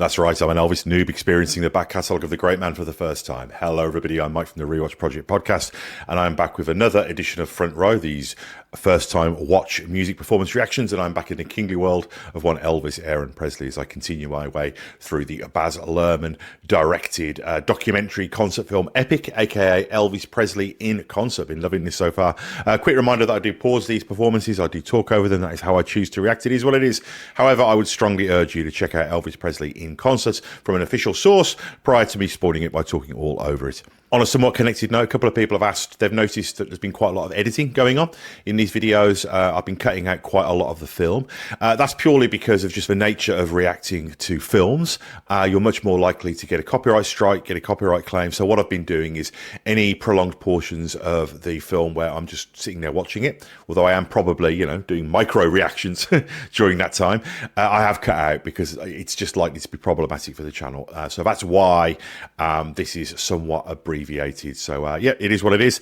That's right, I'm an Elvis noob experiencing the back catalogue of the great man for the first time. Hello everybody, I'm Mike from the Rewatch Project podcast, and I'm back with another edition of Front Row, these first time watch music performance reactions, and I'm back in the kingly world of one Elvis Aaron Presley as I continue my way through the Baz Luhrmann directed documentary concert film EPiC, aka Elvis Presley in concert. Been loving this so far. Quick reminder that I do pause these performances, I do talk over them, that is how I choose to react. It is what it is. However, I would strongly urge you to check out Elvis Presley in concert from an official source prior to me spoiling it by talking all over it. On a somewhat connected note, a couple of people have asked, they've noticed that there's been quite a lot of editing going on in these videos. I've been cutting out quite a lot of the film. That's purely because of just the nature of reacting to films. You're much more likely to get a copyright strike, get a copyright claim. So what I've been doing is any prolonged portions of the film where I'm just sitting there watching it, although I am probably, doing micro reactions during that time, I have cut out because it's just likely to be problematic for the channel. So that's why this is somewhat abbreviated. So yeah, it is what it is.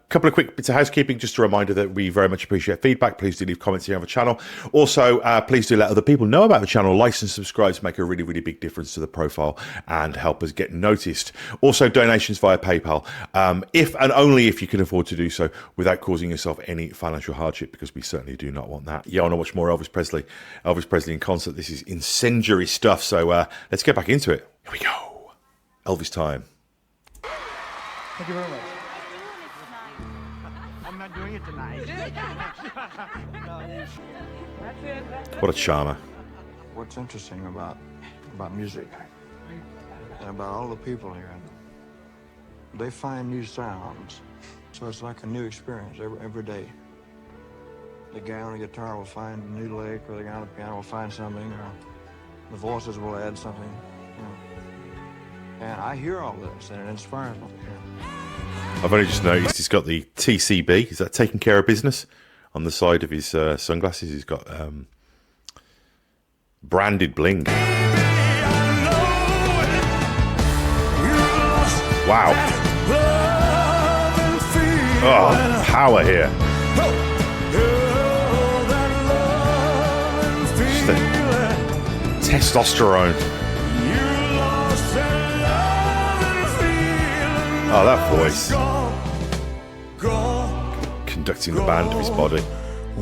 Couple of quick bits of housekeeping, just a reminder that we very much appreciate feedback. Please do leave comments here on the channel. Also, please do let other people know about the channel. Likes and subscribes make a really, really big difference to the profile and help us get noticed. Also, donations via PayPal, if and only if you can afford to do so without causing yourself any financial hardship, because we certainly do not want that. Yeah, I want to watch more Elvis Presley in concert. This is incendiary stuff. So let's get back into it. Here we go. Elvis time. Thank you very much. I'm not doing it tonight. What a charmer. What's interesting about music and about all the people here, they find new sounds. So it's like a new experience every day. The guy on the guitar will find a new lick, or the guy on the piano will find something, or the voices will add something. And I hear all this, and it inspires me. I've only just noticed he's got the TCB, is that taking care of business? On the side of his sunglasses, he's got branded bling. Wow. Oh, power here. Just the testosterone. Oh, that voice. Conducting the band of his body. I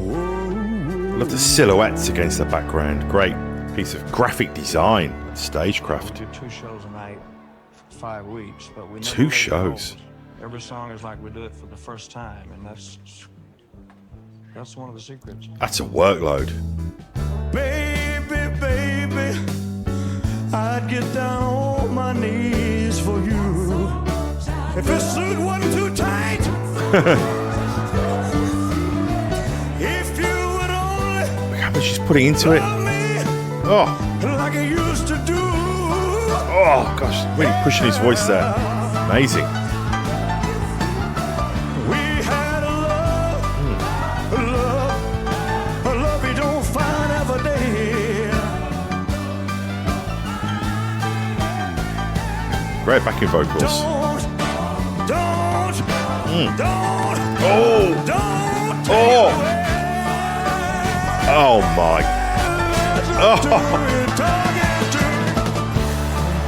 love the silhouettes against the background. Great piece of graphic design, stagecraft. We do 2 shows a night for 5 weeks, but we never 2 play shows. the every song is like we do it for the first time, and that's one of the secrets. That's a workload. Baby, baby, I'd get down on my knees for you. If this suit wasn't too tight, if you would only Look how much she's putting into it. Oh, like I used to do. oh gosh, really pushing his voice there. Amazing. We had a love you don't find every day. Great backing vocals. Don't Oh, oh my. Oh.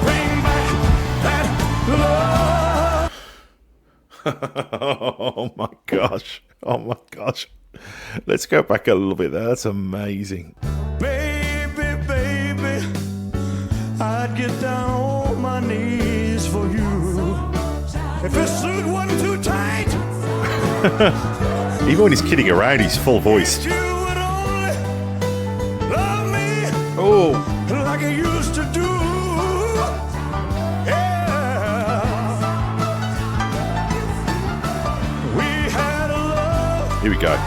Bring back that love. Oh my gosh. Oh my gosh. Let's go back a little bit there. That's amazing. Baby, baby, I'd get down on my knees for you. If this suit wasn't too tight. Even when he's kidding around, he's full voiced. You would only love me Oh, like I used to do. Yeah. We had a love. here we go.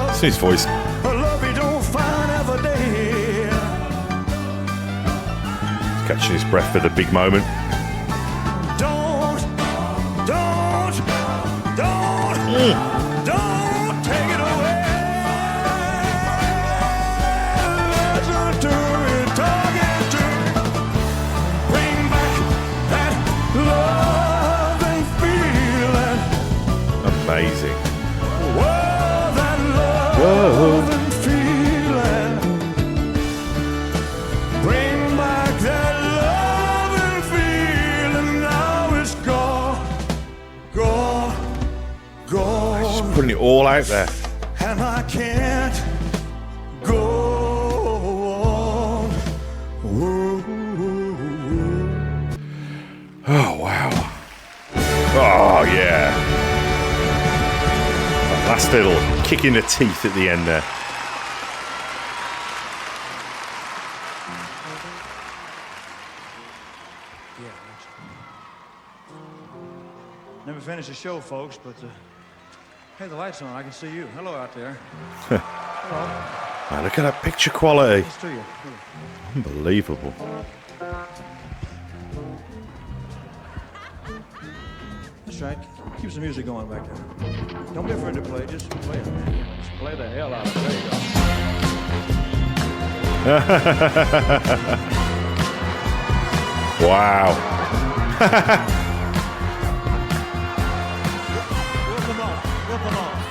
It's his voice. A love you don't find every day. He's catching his breath for the big moment. Don't take it away. Bring back that love and feeling. Amazing. Whoa, that love and feeling. Bring back putting it all out there. And I can't go on. Ooh. Oh, wow. Oh, yeah. That last little kick in the teeth at the end there. Never finished the show, folks, but hey, the light's on. I can see you. Hello out there. Hello. Man, look at that picture quality. Nice to you. Unbelievable. That's right. Keep some music going back there. Don't be afraid to play. Just play it. Just play the hell out of it. There you go. Wow.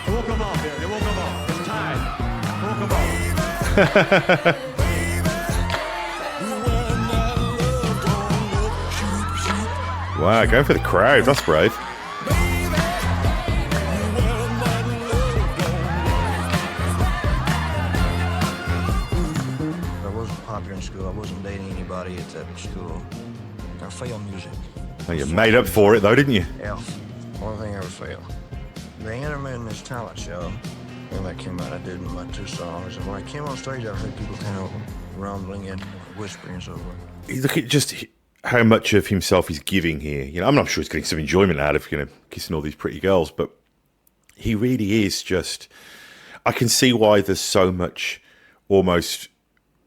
It won't come off here. It won't come off. It's tied. It won't come off. Wow, going for the crowd. That's brave. I wasn't popular in school. I wasn't dating anybody at that school. I failed music. Well, you made up for it, though, didn't you? Elf. Only thing I ever failed. They entered me in this talent show. When that came out, I did my 2 songs. And when I came on stage, I heard people kind of rumbling and whispering and so forth. You look at just how much of himself he's giving here. You know, I'm not sure he's getting some enjoyment out of, kissing all these pretty girls, but he really is just... I can see why there's so much almost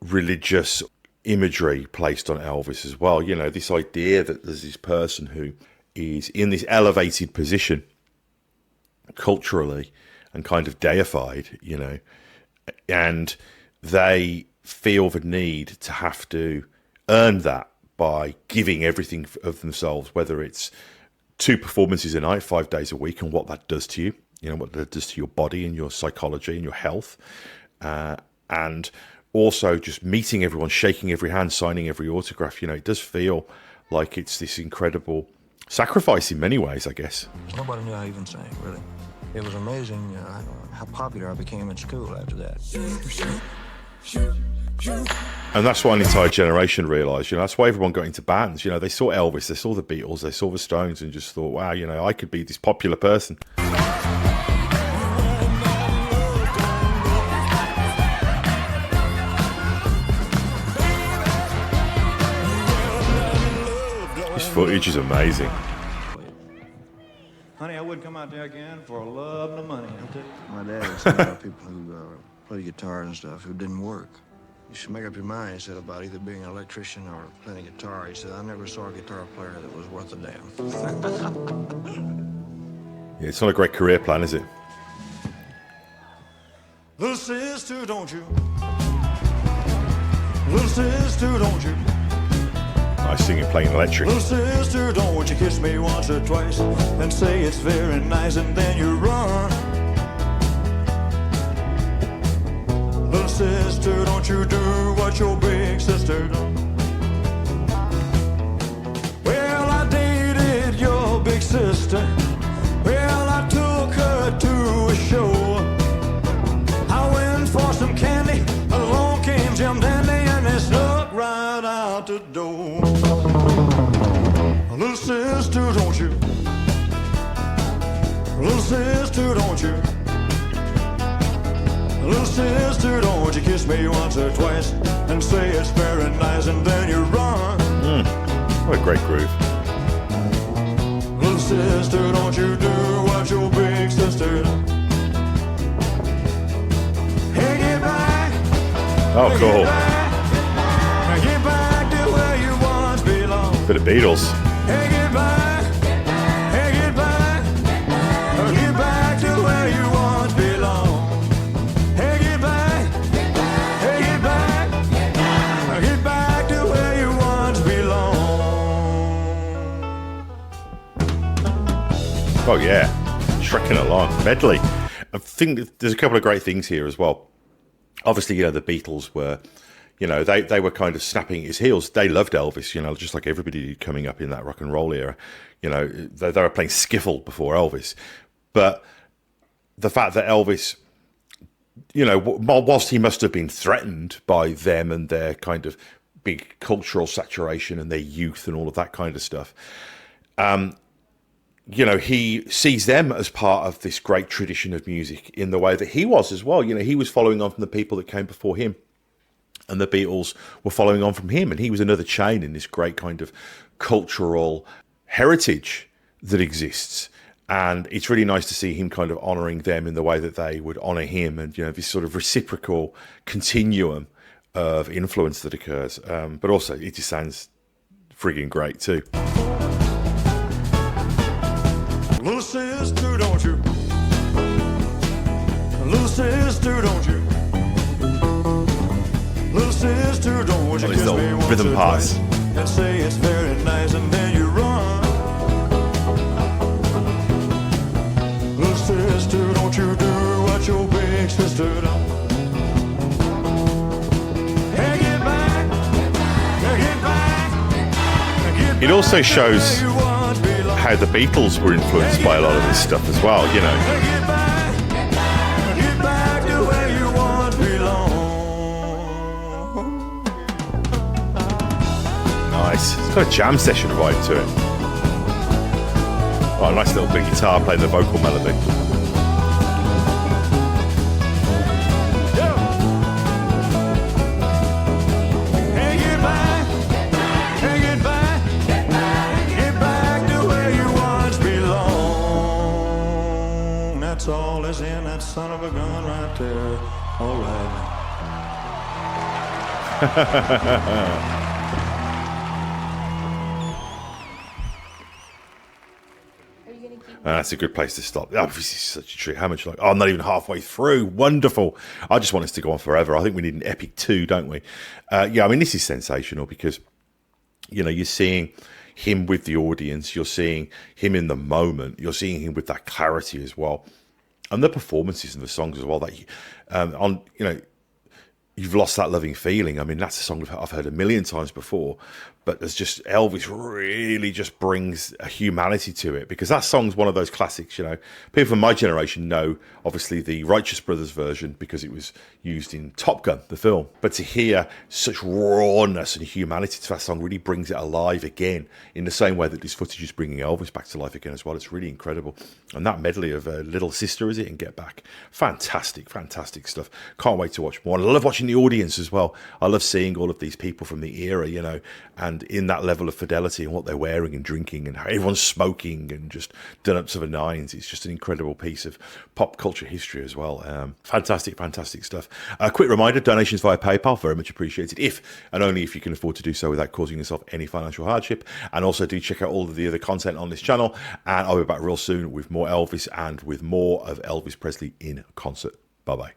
religious imagery placed on Elvis as well. You know, this idea that there's this person who is in this elevated position culturally and kind of deified, you know, and they feel the need to have to earn that by giving everything of themselves, whether it's 2 performances a night, 5 days a week, and what that does to you, you know, what that does to your body and your psychology and your health, and also just meeting everyone, shaking every hand, signing every autograph. You know, it does feel like it's this incredible sacrifice in many ways, I guess. Nobody knew how to even sing, really. It was amazing how popular I became in school after that. And that's what an entire generation realised. You know, that's why everyone got into bands. You know, they saw Elvis, they saw the Beatles, they saw the Stones, and just thought, wow, you know, I could be this popular person. This footage is amazing. Honey, I wouldn't come out there again for love and the money. My dad was saying about people who play guitar and stuff who didn't work. You should make up your mind, he said, about either being an electrician or playing guitar. He said, I never saw a guitar player that was worth a damn. Yeah, it's not a great career plan, is it? Little sister, don't you? Little sister, don't you? Nice singing, playing electric. Little sister, don't you kiss me once or twice and say it's very nice and then you run. Little sister, don't you do what your big sister done. Well, I dated your big sister. Well, I took her to a show. I went for some candy. Along came Jim Dandy and they snuck right out the door. Little sister, don't you? Little sister, don't you? Little sister, don't you kiss me once or twice and say it's very nice and then you run. What a great groove. Little sister, don't you do what your big sister does. Hey, get back. Oh, cool. Get back to where you once belonged. Bit of Beatles. Hey, get back. Hey, get back. Get back to where you once belonged. Hey, get back. Hey, get back. Get back to where you once belonged. Oh, yeah. Trekking along. Medley. I think there's a couple of great things here as well. Obviously, you know, the Beatles were, you know, they were kind of snapping at his heels. They loved Elvis, you know, just like everybody did coming up in that rock and roll era. You know, they were playing skiffle before Elvis. But the fact that Elvis, you know, whilst he must have been threatened by them and their kind of big cultural saturation and their youth and all of that kind of stuff, you know, he sees them as part of this great tradition of music in the way that he was as well. You know, he was following on from the people that came before him, and the Beatles were following on from him, and he was another chain in this great kind of cultural heritage that exists. And it's really nice to see him kind of honouring them in the way that they would honour him, and, you know, this sort of reciprocal continuum of influence that occurs. But also, it just sounds frigging great too. Little sister, don't you? Little sister, don't you? Little sister, don't you kiss me once rhythm or parts. twice and say it's very nice, and then you run. Little sister, don't you do what your big sister done? Hey, get back, get back, get back. It also shows how the Beatles were influenced by a lot of this stuff as well, you know. Get back to where you once belong. Nice. It's got a jam session vibe to it. Oh, a nice little big guitar playing the vocal melody. Hey, get back, hey, get back, get back to where you once belong. That's all that's in that son of a gun right there. All right. That's a good place to stop. Oh, this is such a treat. How much? I'm not even halfway through. Wonderful. I just want us to go on forever. I think we need an EPiC 2, don't we? Yeah, I mean, this is sensational because, you know, you're seeing him with the audience. You're seeing him in the moment. You're seeing him with that clarity as well. And the performances and the songs as well. That, on, you know, You've Lost That Loving Feeling. I mean, that's a song I've heard a million times before, but there's just Elvis really just brings a humanity to it, because that song's one of those classics, you know. People from my generation know, obviously, the Righteous Brothers version because it was used in Top Gun, the film. But to hear such rawness and humanity to that song really brings it alive again, in the same way that this footage is bringing Elvis back to life again as well. It's really incredible. And that medley of Little Sister, is it, and Get Back. Fantastic, fantastic stuff. Can't wait to watch more. And I love watching the audience as well. I love seeing all of these people from the era, you know, and in that level of fidelity and what they're wearing and drinking and how everyone's smoking and just done up to the nines. It's just an incredible piece of pop culture history as well. Fantastic, fantastic stuff. A quick reminder, donations via PayPal, very much appreciated, if and only if you can afford to do so without causing yourself any financial hardship. And also do check out all of the other content on this channel, and I'll be back real soon with more Elvis and with more of Elvis Presley in concert. Bye-bye.